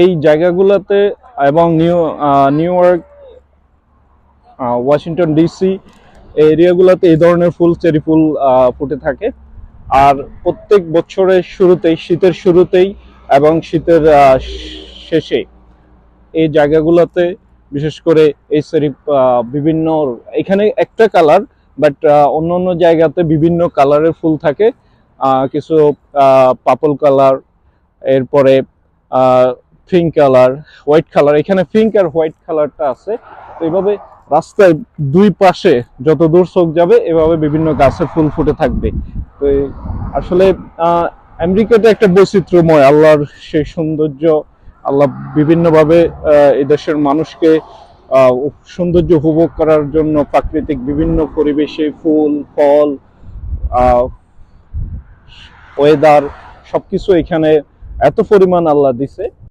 এই জায়গাগুলোতে এবং নিউ ইয়র্ক, ওয়াশিংটন ডিসি এই এরিয়াগুলোতে এই ধরনের ফুল, চেরি ফুল ফুটে থাকে। আর প্রত্যেক বছরের শুরুতেই, শীতের শুরুতেই এবং শীতের শেষে এই জায়গাগুলোতে বিশেষ করে এই চেরি বিভিন্ন, এখানে একটা কালার, বাট অন্য অন্য জায়গাতে বিভিন্ন কালারের ফুল থাকে। কিছু পার্পল কালার, এরপরে পিঙ্ক কালার, হোয়াইট কালার। এখানে পিঙ্ক আর হোয়াইট কালারটা আছে। তো এইভাবে রাস্তায় দুই পাশে যত দূর চোখ যাবে এভাবে বিভিন্ন গাছের ফুল ফুটে থাকবে। তো আসলে আমেরিকাটা একটা বৈচিত্র্যময়, আল্লাহর সেই সৌন্দর্য। আল্লাহ বিভিন্নভাবে এই দেশের মানুষকে সৌন্দর্য উপভোগ করার জন্য প্রাকৃতিক বিভিন্ন পরিবেশে ফুল, ফল, ওয়েদার সবকিছু এখানে এত পরিমাণ আল্লাহ দিছে।